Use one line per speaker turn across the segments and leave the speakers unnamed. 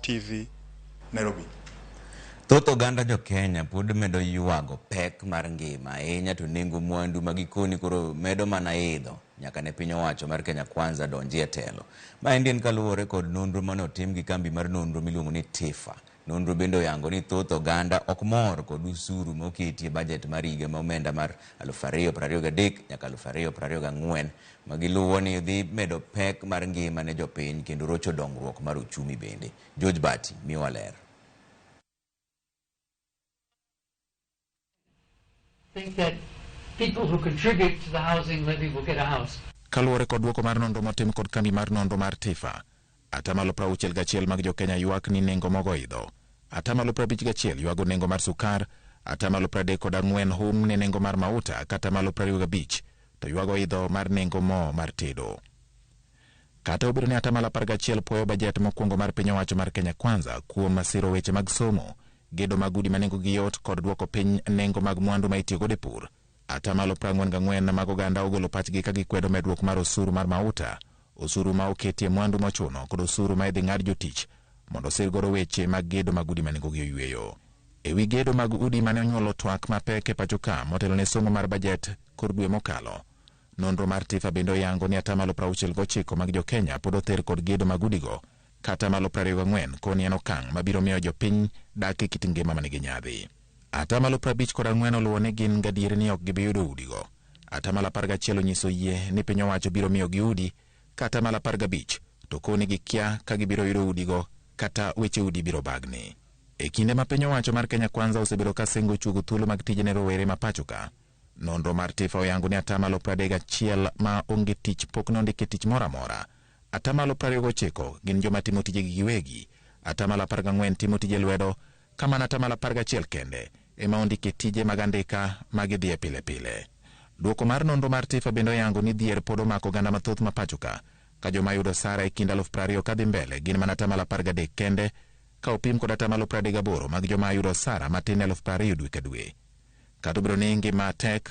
TV, Nairobi.
Thoth oganda jo Kenya pod medo yuago pek mar ngima ahinya to nengo mwandu magikoni koro medo mana idho nyaka ne piny owacho mar Kenya Kwanza donji e telo. Ma en kaluwore kod nonro mane otim gi kambi mar nonro miluongo ni TIFA. Nonro bende oyango ni thoth oganda ok mor kod usuru moketi e bajet mar higa ma omenda mar 2023 nyaka 2024 magiluwo ni dhi medo pek mar ngima ne jopiny kendo rocho dongruok mar uchumi bende. George Bati miwa ler.
Think that people who contribute to the housing levy will get a house.
Kaluwore kod duoko mar nonro motim kod kambi mar nonro mar TIFA, atamalo 61 mag jo Kenya ywak ni nengo mogo idho, atamalo 51 ywago nengo mar sukar, atamalo 34 hum ne nengo mar mauta, kata malo 25 to ywago idho mar nengo mo mar tedo. Kata obedo ni atamalo 11 puoyo bajet mokwongo mar piny owacho mar Kenya Kwanza kuom masiro weche mag somo, gedo mag udi manengo gi yot kod duoko piny nengo mag mwandu ma itiyogo e pur, atamalo 44 mag oganda ogolo pachgi ka gikwedo medruok mar osuru mar mauta, osuru ma oketie mwandu mochuno kod osuru ma idhi ng'ad jotich mondo sirgoro weche mag gedo mag udi manengo gi oyweyo. E wi gedo mag udi mane onyuolo twak mapek e pacho ka motelo ne somo mar bajet kor dwe mokalo, nonro mar TIFA bende oyango ni atamalo 69 mag jo Kenya pod other kod gedo mag udigo, kata malo 24 koni en okang' mabiro miyo jopiny dak e kit ngima manigi nyadhi. Atamalo 54 oluwo ni gin gadier ni ok gibi yudo udigo. Atamalo 11 onyiso yie ni piny owacho biro miyo gi udi, kata malo 15 to koni gi kia ka gibiro yudo udigo kata weche udi biro bagni. E kinde ma piny owacho mar Kenya Kwanza osebedo ka singo chugo thuolo mag tije ne rowere ma pacho ka, nonro mar TIFA oyango ni atamalo 31 ma onge tich pok nondike tich moro amora. Atamalo 29 gin joma timo tijegi giwegi, atamalo 14 timo tije lwedo, kama atamalo 11 kende ema ondike tije mag andika magidhie pile pile. Duoko mar nonro mar TIFA bende oyango ni dhier pod omako oganda mathoth ma pacho ka joma yudo sara e kind 20 kadhi mbele gin mana atamalo 13 kende ka opim kod atamalo 38 mag joma yudo sara matin 20,000 dwe ka dwe. Kata obedo ni ngima tek,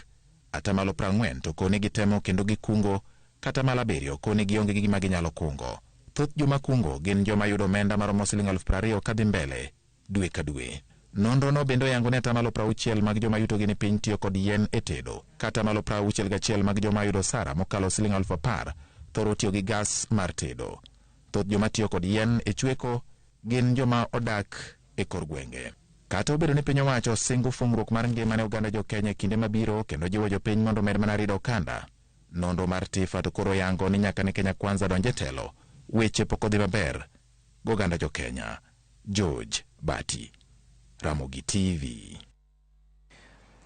atamalo 40 to koni gitemo kendo gikungo, kata malo 7 koni gionge gi gima ginyalo kungo. Thoth joma kungo gin joma yudo omenda maromo $20,000 kadhi mbele dwe ka dwe. Nonro no bende oyango ni atamalo 60 mag joma yuto gi ni piny tiyo kod yien e tedo, kata malo 61 mag joma yudo sara mokalo $10,000 thoro tiyo gi gas mar tedo. Thoth joma tiyo kod yien e chweko gin joma odak e kor gwenge. Kata obedo ni piny owacho singo fungruok mar ngima ne oganda jo Kenya kinde mabiro kendo jiwo jopiny mondo med mana rido kanda, nonro mar TIFA to koro yango ni nyaka ne Kenya Kwanza donje telo, weche pok odhi maber goganda jo Kenya. George Bati, Ramogi TV.